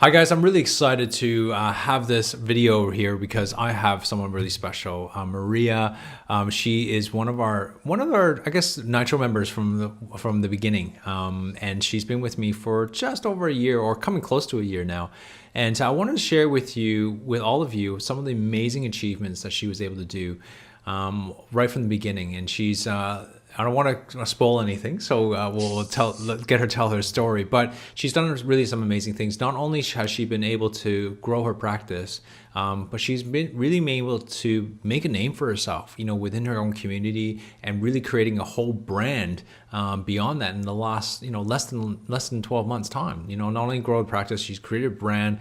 Hi guys, I'm really excited to have this video here because I have someone really special, Maria. She is one of our I guess Nitro members from the beginning, and she's been with me for just over a year or coming close to a year now. And I wanted to share with all of you, some of the amazing achievements that she was able to do right from the beginning. And she's I don't want to spoil anything, so get her to tell her story. But she's done really some amazing things. Not only has she been able to grow her practice, but she's been able to make a name for herself, within her own community, and really creating a whole brand beyond that in the last, less than 12 months time. Not only grow her practice, she's created a brand.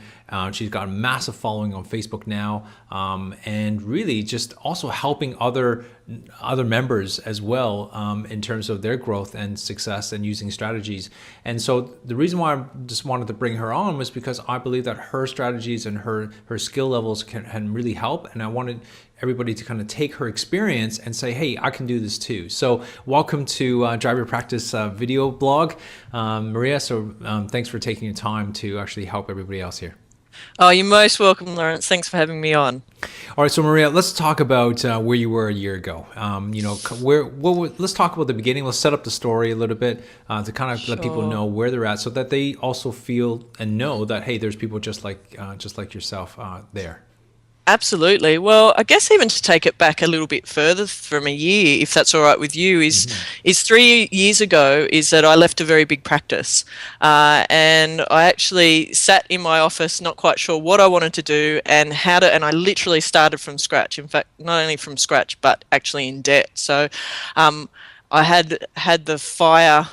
She's got a massive following on Facebook now, and really just also helping other members as well, in terms of their growth and success and using strategies. And so the reason why I just wanted to bring her on was because I believe that her strategies and her skill levels can really help. And I wanted everybody to kind of take her experience and say, hey, I can do this too. So welcome to Drive Your Practice video blog, Maria. So thanks for taking your time to actually help everybody else here. Oh, you're most welcome, Lawrence. Thanks for having me on. All right, so Maria, let's talk about where you were a year ago. Let's talk about the beginning. Let's set up the story a little bit to kind of let people know where they're at, so that they also feel and know that, hey, there's people just like yourself there. Absolutely. Well, I guess even to take it back a little bit further from a year, if that's all right with you, is 3 years ago is that I left a very big practice, and I actually sat in my office, not quite sure what I wanted to do and how to, and I literally started from scratch. In fact, not only from scratch, but actually in debt. So, I had the fire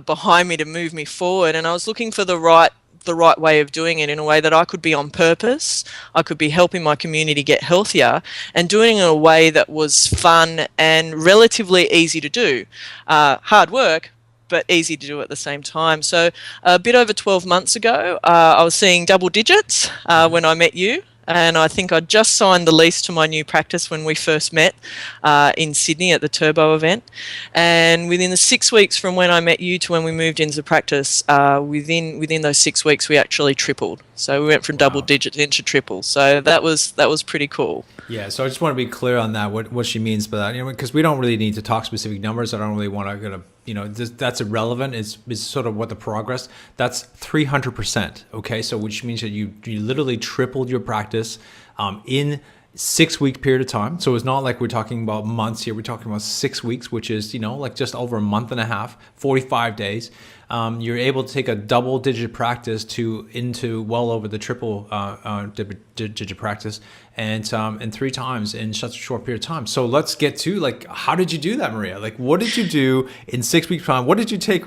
behind me to move me forward, and I was looking for the right way of doing it in a way that I could be on purpose, I could be helping my community get healthier, and doing it in a way that was fun and relatively easy to do. Hard work, but easy to do at the same time. So a bit over 12 months ago, I was seeing double digits when I met you. And I think I just signed the lease to my new practice when we first met in Sydney at the Turbo event. And within the 6 weeks from when I met you to when we moved into practice, within those 6 weeks we actually tripled. So we went from double digit into triple. So that was pretty cool. Yeah, so I just want to be clear on that, what she means by that, because we don't really need to talk specific numbers. I don't really want to that's irrelevant. Is sort of what the progress. That's 300%. Okay, so which means that you literally tripled your practice in 6 week period of time. So it's not like we're talking about months here. We're talking about 6 weeks, which is like just over a month and a half, 45 days. You're able to take a double-digit practice into well over the triple digit practice, and 3 times in such a short period of time. So let's get to how did you do that, Maria? What did you do in 6 weeks time? What did you take?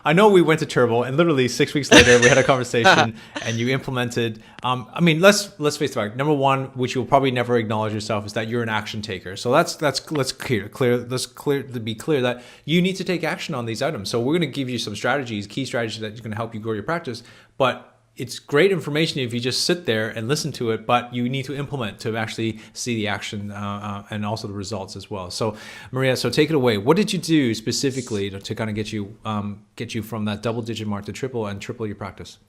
I know we went to Turbo, and literally 6 weeks later we had a conversation, and you implemented. Let's face the fact. Number one, which you'll probably never acknowledge yourself, is that you're an action taker. So let's be clear that you need to take action on these items. So we're going to give you some key strategies that are going to help you grow your practice. But it's great information if you just sit there and listen to it, but you need to implement to actually see the action and also the results as well. So Maria, so take it away. What did you do specifically to kind of get you from that double digit mark to triple your practice?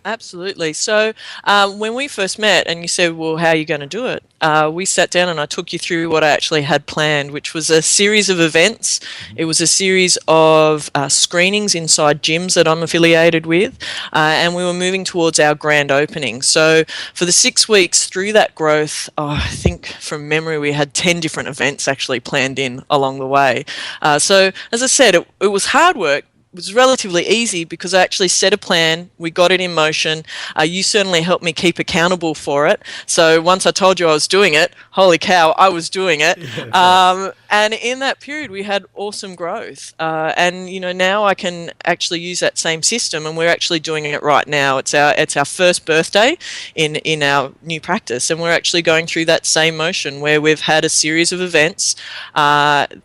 Absolutely. So when we first met and you said, well, how are you going to do it? We sat down and I took you through what I actually had planned, which was a series of events. It was a series of screenings inside gyms that I'm affiliated with, and we were moving towards our grand opening. So for the 6 weeks through that growth, I think from memory we had 10 different events actually planned in along the way. So as I said, it was hard work. It was relatively easy because I actually set a plan. We got it in motion. You certainly helped me keep accountable for it. So once I told you I was doing it, holy cow, I was doing it. And in that period, we had awesome growth. And now I can actually use that same system, and we're actually doing it right now. It's our first birthday in our new practice, and we're actually going through that same motion where we've had a series of events,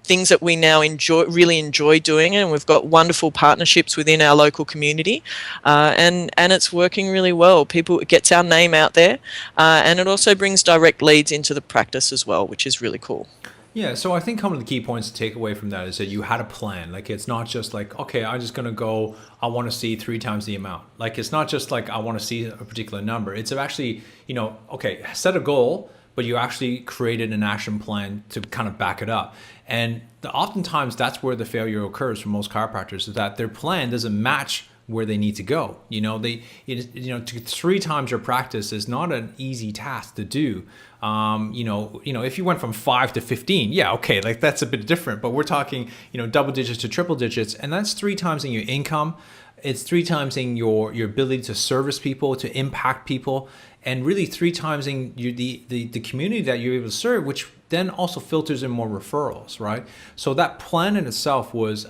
things that we now really enjoy doing, and we've got wonderful partnerships within our local community, and it's working really well. It gets our name out there, and it also brings direct leads into the practice as well, which is really cool. Yeah, so I think one of the key points to take away from that is that you had a plan. Like it's not just like, okay, I'm just gonna go, I want to see three times the amount. Like it's not just like I want to see a particular number. It's actually, okay, set a goal, but you actually created an action plan to kind of back it up. And oftentimes that's where the failure occurs for most chiropractors is that their plan doesn't match where they need to go. To three times your practice is not an easy task to do. If you went from 5 to 15, yeah, okay, like that's a bit different. But we're talking, double digits to triple digits, and that's three times in your income. It's three times in your ability to service people, to impact people, and really three times in the community that you're able to serve, which then also filters in more referrals, right? So that plan in itself was,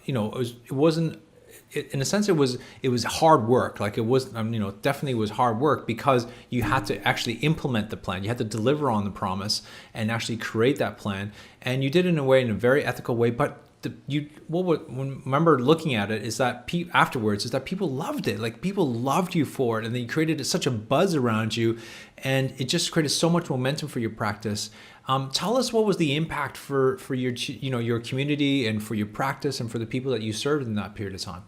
it wasn't. In a sense, it was hard work. Like it was, definitely was hard work because you had to actually implement the plan. You had to deliver on the promise and actually create that plan. And you did it in a very ethical way. But remember looking at it is that afterwards is that people loved it. Like people loved you for it, and then you created such a buzz around you, and it just created so much momentum for your practice. Tell us what was the impact for your community and for your practice and for the people that you served in that period of time.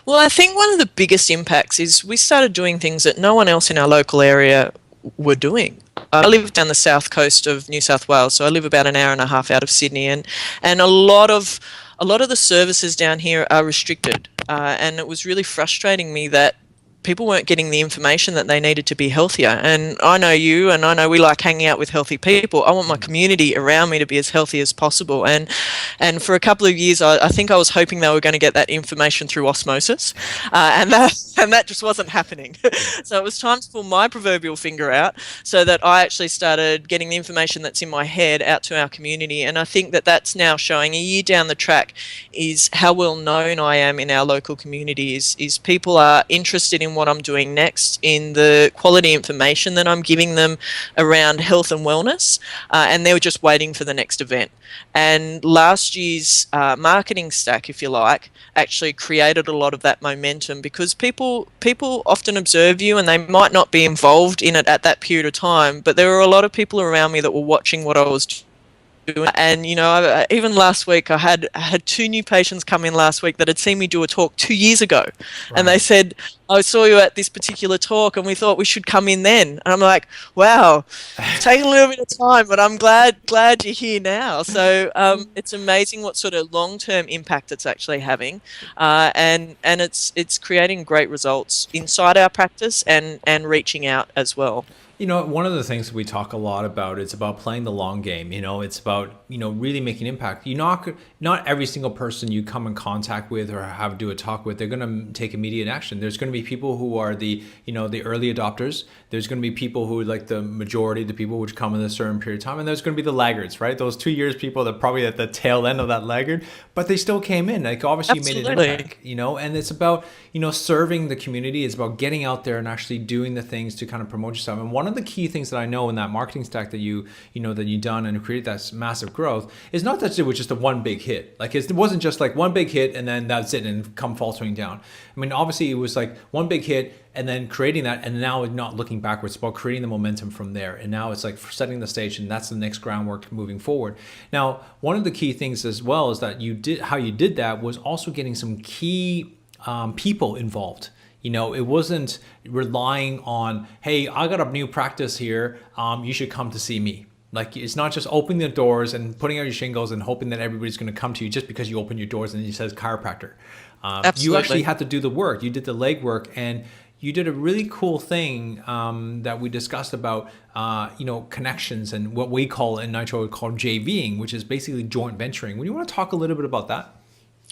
Well, I think one of the biggest impacts is we started doing things that no one else in our local area were doing. I live down the south coast of New South Wales, so I live about an hour and a half out of Sydney, and a lot of the services down here are restricted, and it was really frustrating me that people weren't getting the information that they needed to be healthier. And I know you, and I know we like hanging out with healthy people. I want my community around me to be as healthy as possible. And for a couple of years, I think I was hoping they were going to get that information through osmosis, and that just wasn't happening. So it was time to pull my proverbial finger out so that I actually started getting the information that's in my head out to our community. And I think that that's now showing a year down the track is how well known I am in our local community is people are interested in what I'm doing next, in the quality information that I'm giving them around health and wellness, and they were just waiting for the next event. And last year's marketing stack, if you like, actually created a lot of that momentum because people often observe you and they might not be involved in it at that period of time, but there were a lot of people around me that were watching what I was doing. And even last week I had two new patients come in last week that had seen me do a talk 2 years ago. Right. And they said, I saw you at this particular talk and we thought we should come in then. And I'm like, wow, it's taken a little bit of time, but I'm glad you're here now. So it's amazing what sort of long-term impact it's actually having, and it's creating great results inside our practice and reaching out as well. One of the things we talk a lot about, it's about playing the long game. It's about, really making impact. Not every single person you come in contact with or do a talk with, they're going to take immediate action. There's going to be people who are the early adopters. There's going to be people who, like the majority of the people which come in a certain period of time. And there's going to be the laggards, right? Those 2 years people that probably at the tail end of that laggard, but they still came in. Like obviously Absolutely. You made an impact, and it's about, serving the community. It's about getting out there and actually doing the things to kind of promote yourself. And one of the key things that I know in that marketing stack that you've done and created that massive growth is not that it was just a one big hit. Like it wasn't just like one big hit and then that's it and come faltering down. I mean, obviously it was like one big hit and then creating that, and now not looking backwards. It's about creating the momentum from there. And now it's like setting the stage, and that's the next groundwork moving forward. Now, one of the key things as well is that you did that was also getting some key people involved. It wasn't relying on, hey, I got a new practice here. You should come to see me. Like it's not just opening the doors and putting out your shingles and hoping that everybody's going to come to you just because you open your doors and it says chiropractor. You actually had to do the work. You did the legwork, and you did a really cool thing that we discussed about, connections and what we call in Nitro called JVing, which is basically joint venturing. Would you want to talk a little bit about that?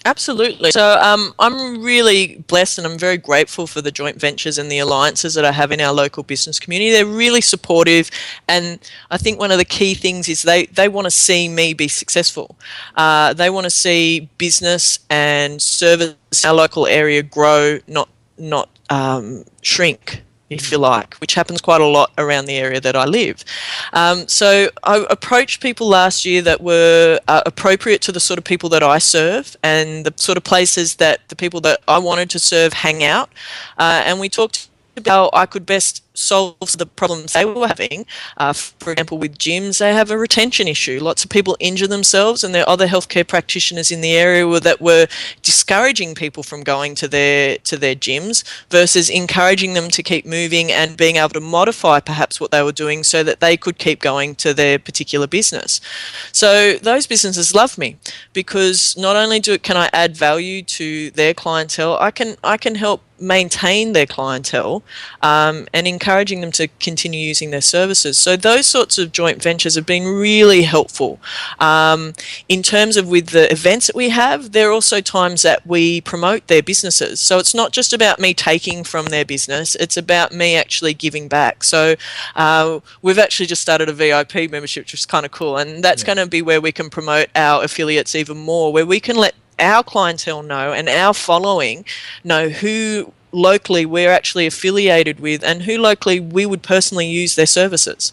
Absolutely. So I'm really blessed and I'm very grateful for the joint ventures and the alliances that I have in our local business community. They're really supportive, and I think one of the key things is they want to see me be successful. They want to see business and service in our local area grow, not shrink, if you like, which happens quite a lot around the area that I live. So I approached people last year that were appropriate to the sort of people that I serve and the sort of places that the people that I wanted to serve hang out. And we talked about how I could best solves the problems they were having. For example, with gyms, they have a retention issue. Lots of people injure themselves, and there are other healthcare practitioners in the area that were discouraging people from going to their gyms versus encouraging them to keep moving and being able to modify perhaps what they were doing so that they could keep going to their particular business. So those businesses love me because not only can I add value to their clientele, I can help maintain their clientele and encouraging them to continue using their services. So those sorts of joint ventures have been really helpful. In terms of with the events that we have, there are also times that we promote their businesses. So it's not just about me taking from their business, it's about me actually giving back. So we've actually just started a VIP membership, which is kind of cool, and that's going to be where we can promote our affiliates even more, where we can let our clientele know and our following know who locally we're actually affiliated with and who locally we would personally use their services,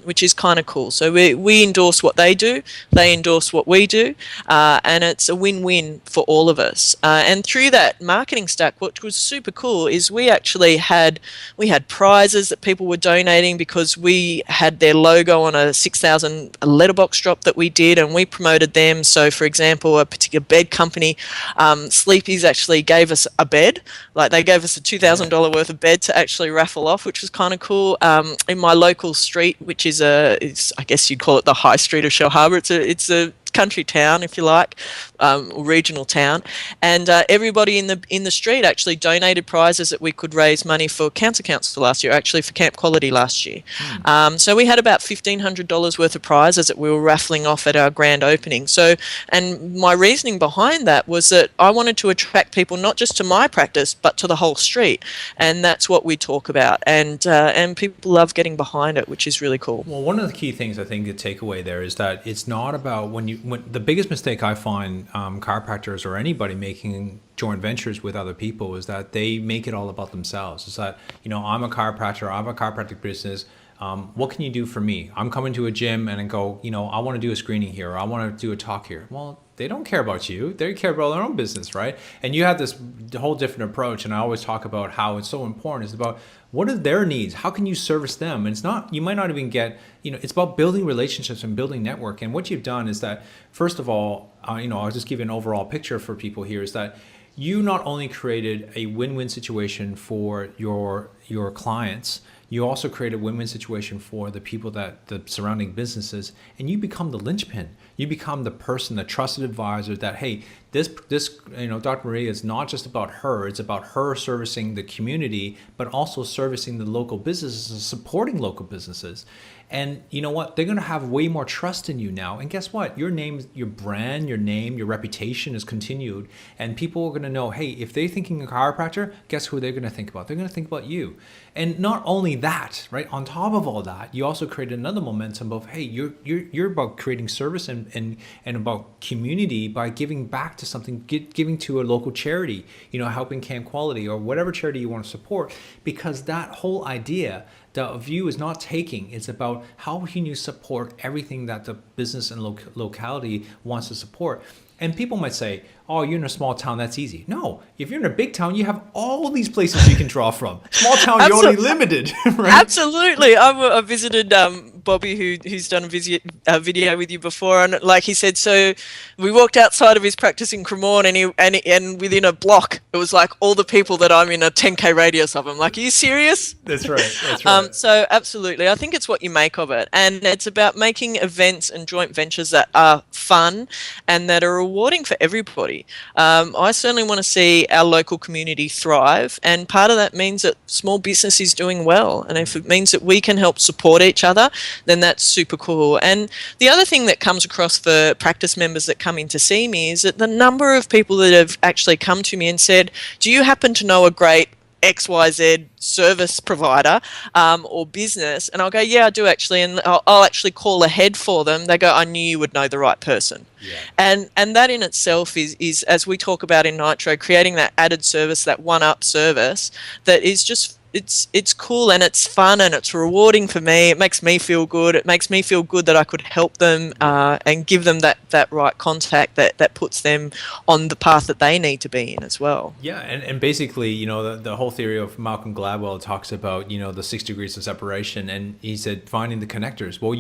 which is kind of cool. So we endorse what they do, they endorse what we do, and it's a win-win for all of us. And through that marketing stack, what was super cool is we actually had prizes that people were donating because we had their logo on a 6,000 letterbox drop that we did, and we promoted them. So for example, a particular bed company, Sleepy's, actually gave us a bed. Like, they gave us a $2,000 worth of bed to actually raffle off, which was kind of cool. In my local street, which is I guess you'd call it the high street of Shell Harbour. It's a country town, if you like, or regional town, and everybody in the street actually donated prizes that we could raise money for Cancer Council last year, actually for Camp Quality last year. So we had about $1,500 worth of prizes that we were raffling off at our grand opening. So, and my reasoning behind that was that I wanted to attract people not just to my practice but to the whole street, and that's what we talk about, and people love getting behind it, which is really cool. Well, one of the key things I think to take away there is that it's not about when the biggest mistake I find chiropractors or anybody making joint ventures with other people is that they make it all about themselves. It's that, I'm a chiropractor, I have a chiropractic business. What can you do for me? I'm coming to a gym and I go, I want to do a screening here, or I want to do a talk here. Well, they don't care about you. They care about their own business, right? And you have this whole different approach. And I always talk about how it's so important. It's about what are their needs? How can you service them? And it's not, you might not even get, it's about building relationships and building network. And what you've done is that, first of all, I'll just give you an overall picture for people here, is that you not only created a win-win situation for your clients, you also create a win-win situation for the people the surrounding businesses, and you become the linchpin. You become the person, the trusted advisor that, hey, this Dr. Maria is not just about her, it's about her servicing the community, but also servicing the local businesses and supporting local businesses. And you know what? They're going to have way more trust in you now. And guess what? Your name, your brand, your name, your reputation is continued. And people are going to know, hey, if they're thinking a chiropractor, guess who they're going to think about? They're going to think about you. And not only that, right? On top of all that, you also create another momentum of, hey, you're about creating service and about community by giving back to something, giving to a local charity, helping Camp Quality or whatever charity you want to support, because that whole idea, the view is not taking, it's about how can you support everything that the business and locality wants to support. And people might say, oh, you're in a small town, that's easy. No, if you're in a big town, you have all these places you can draw from. Small town, you're only limited, right? Absolutely. I visited Bobby, who's done a video with you before, and like he said, so we walked outside of his practice in Cremorne, and within a block, it was like all the people that I'm in a 10K radius of. I'm like, are you serious? That's right. That's right. So absolutely, I think it's what you make of it, and it's about making events and joint ventures that are fun and that are rewarding for everybody. I certainly want to see our local community thrive, and part of that means that small business is doing well, and if it means that we can help support each other, then that's super cool. And the other thing that comes across for practice members that come in to see me is that the number of people that have actually come to me and said, do you happen to know a great XYZ service provider or business? And I'll go, yeah, I do actually, and I'll actually call ahead for them. They go, I knew you would know the right person. Yeah. And that in itself is, as we talk about in Nitro, creating that added service, that one-up service that is just it's cool and it's fun and it's rewarding for me. It makes me feel good. It makes me feel good that I could help them and give them that right contact that puts them on the path that they need to be in as well. Yeah, and basically, you know, the whole theory of Malcolm Gladwell talks about, you know, the 6 degrees of separation, and he said finding the connectors. Well,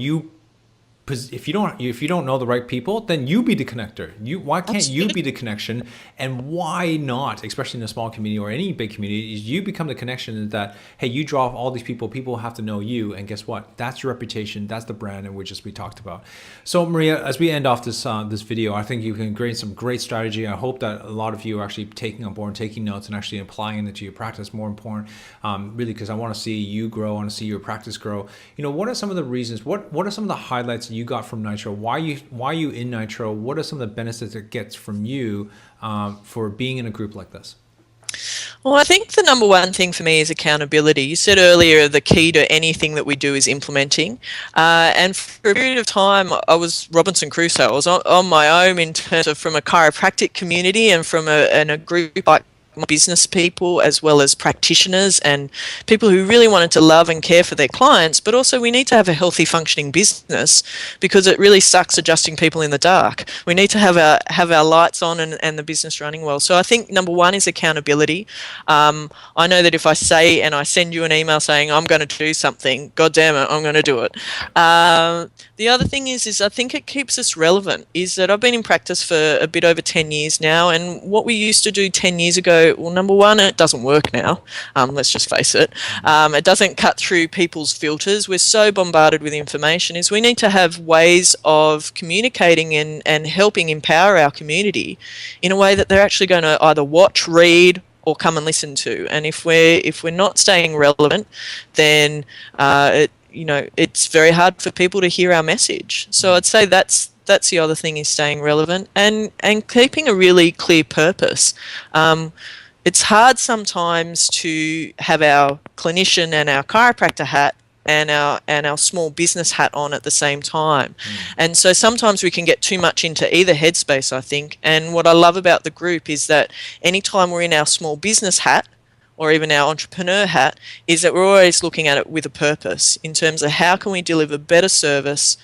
if you don't know the right people, then you be the connector. Why can't you be the connection? And why not, especially in a small community or any big community, is you become the connection that, hey, you draw all these people have to know you, and guess what? That's your reputation, that's the brand, and which we talked about. So Maria, as we end off this video, I think you can create some great strategy. I hope that a lot of you are actually taking on board, taking notes, and actually applying it to your practice. More important, really, because I want to see you grow, I want to see your practice grow. You know, what are some of the reasons? What are some of the highlights you got from Nitro? Why you in Nitro? What are some of the benefits it gets from you for being in a group like this? Well, I think the number one thing for me is accountability. You said earlier the key to anything that we do is implementing. And for a period of time, I was Robinson Crusoe. I was on my own in terms of from a chiropractic community and from a group like business people as well as practitioners and people who really wanted to love and care for their clients, but also we need to have a healthy functioning business because it really sucks adjusting people in the dark. We need to have our lights on and the business running well. So I think number one is accountability. I know that if I say and I send you an email saying I'm going to do something, God damn it, I'm going to do it. The other thing is I think it keeps us relevant, is that I've been in practice for a bit over 10 years now, and what we used to do 10 years ago, well, number one, it doesn't work now. Let's just face it. It doesn't cut through people's filters. We're so bombarded with information, is we need to have ways of communicating and helping empower our community in a way that they're actually going to either watch, read, or come and listen to. And if we're not staying relevant, then it's very hard for people to hear our message. So I'd say that's the other thing, is staying relevant and keeping a really clear purpose. It's hard sometimes to have our clinician and our chiropractor hat and our small business hat on at the same time. And so sometimes we can get too much into either headspace, I think. And what I love about the group is that anytime we're in our small business hat or even our entrepreneur hat, is that we're always looking at it with a purpose in terms of how can we deliver better service,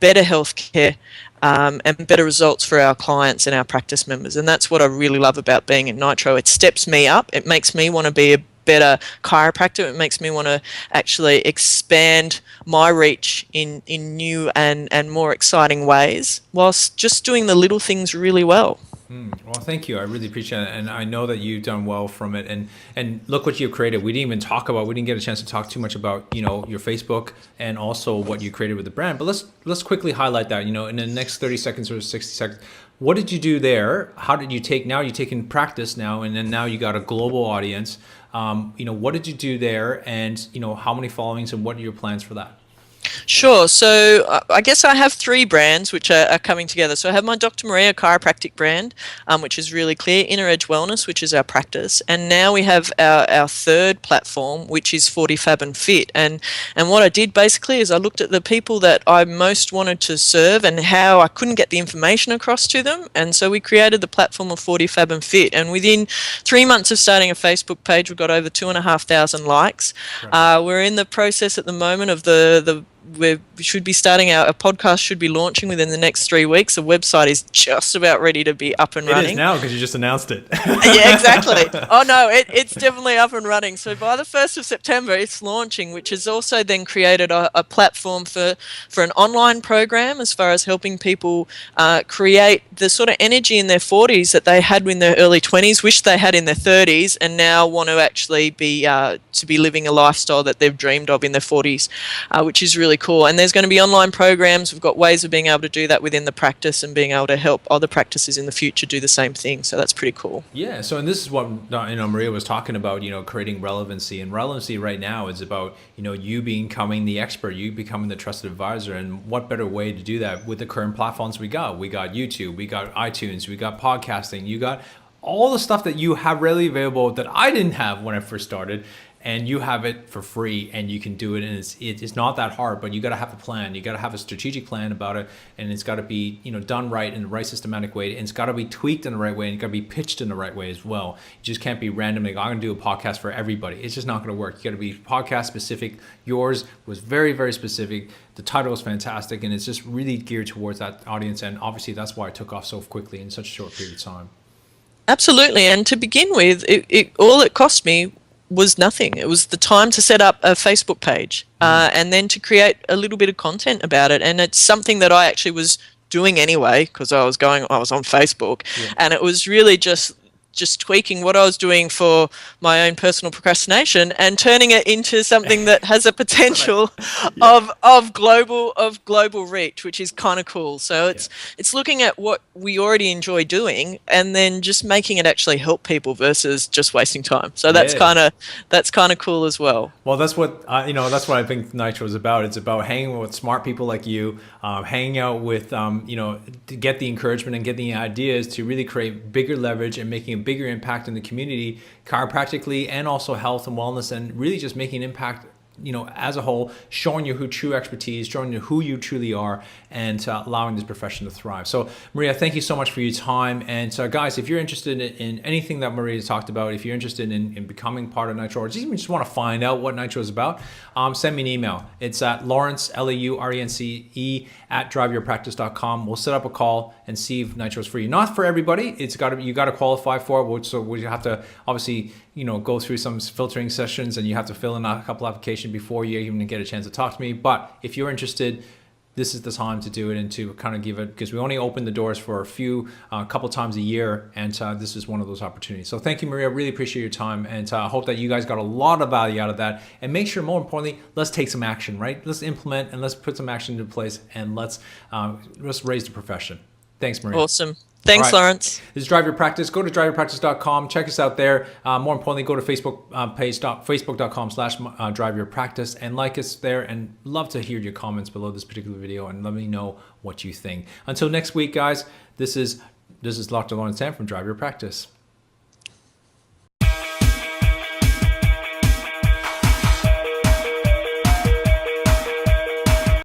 better healthcare, and better results for our clients and our practice members. And that's what I really love about being in Nitro. It steps me up. It makes me want to be a better chiropractor. It makes me want to actually expand my reach in new and more exciting ways, whilst just doing the little things really well. Well, thank you. I really appreciate it. And I know that you've done well from it. And look what you've created. We didn't get a chance to talk too much about, you know, your Facebook and also what you created with the brand. But let's quickly highlight that, you know, in the next 30 seconds or 60 seconds. What did you do there? How did you now you're taking practice now, and then now you got a global audience. What did you do there, and, you know, how many followings, and what are your plans for that? Sure. So I guess I have three brands which are coming together. So I have my Dr. Maria chiropractic brand, which is really clear, Inner Edge Wellness, which is our practice. And now we have our third platform, which is 40Fab and Fit. And what I did basically is I looked at the people that I most wanted to serve and how I couldn't get the information across to them. And so we created the platform of 40Fab and Fit. And within 3 months of starting a Facebook page, we've got over 2,500 likes. Right. We're in the process at the moment of we should be starting our podcast should be launching within the next 3 weeks. The website is just about ready to be up and running. It is now, because you just announced it. Yeah, exactly. Oh no, it's definitely up and running. So by the 1st of September, it's launching, which has also then created a platform for an online program as far as helping people create the sort of energy in their 40s that they had in their early 20s, wish they had in their 30s, and now want to actually be living a lifestyle that they've dreamed of in their 40s, which is really cool. And there's going to be online programs. We've got ways of being able to do that within the practice and being able to help other practices in the future do the same thing. So that's pretty cool. Yeah. So, and this is what, Maria was talking about, creating relevancy. And relevancy right now is about, you becoming the expert, you becoming the trusted advisor. And what better way to do that with the current platforms we got? We got YouTube, we got iTunes, we got podcasting, you got all the stuff that you have readily available that I didn't have when I first started. and you have it for free, and you can do it, and it's not that hard, but you got to have a plan. You got to have a strategic plan about it, and it's got to be, you know, done right in the right systematic way, and it's got to be tweaked in the right way, and it's got to be pitched in the right way as well. You just can't be randomly, I'm going to do a podcast for everybody. It's just not going to work. You got to be podcast specific. Yours was very, very specific. The title was fantastic, and it's just really geared towards that audience, and obviously that's why it took off so quickly in such a short period of time. Absolutely. And to begin with, all it cost me was nothing. It was the time to set up a Facebook page, and then to create a little bit of content about it. And it's something that I actually was doing anyway, because I was on Facebook, and it was really just tweaking what I was doing for my own personal procrastination and turning it into something that has a potential of global reach, which is kind of cool. So it's looking at what we already enjoy doing and then just making it actually help people versus just wasting time. So that's kind of cool as well. Well, that's what that's what I think Nitro is about. It's about hanging with smart people like you, hanging out with to get the encouragement and get the ideas to really create bigger leverage and making a bigger impact in the community, chiropractically and also health and wellness, and really just making an impact, as a whole, showing you who true expertise, showing you who you truly are, and allowing this profession to thrive. So Maria, thank you so much for your time. And so guys, if you're interested in anything that Maria talked about, if you're interested in becoming part of Nitro, or even just want to find out what Nitro is about, send me an email. It's at Lawrence, LAURENCE at driveyourpractice.com. We'll set up a call and see if Nitro is for you. Not for everybody. You got to qualify for it. So we have to obviously go through some filtering sessions, and you have to fill in a couple applications before you even get a chance to talk to me. But if you're interested, this is the time to do it and to kind of give it, because we only open the doors for a couple times a year, and this is one of those opportunities. So thank you, Maria. Really appreciate your time, and I hope that you guys got a lot of value out of that. And make sure, more importantly, let's take some action, right? Let's implement and let's put some action into place, and let's raise the profession. Thanks, Maria. Awesome. Thanks, right. Lawrence. This is Drive Your Practice. Go to driveyourpractice.com. Check us out there. More importantly, go to Facebook page, facebook.com/driveyourpractice, and like us there. And love to hear your comments below this particular video, and let me know what you think. Until next week, guys, this is Dr. Lawrence Tan from Drive Your Practice.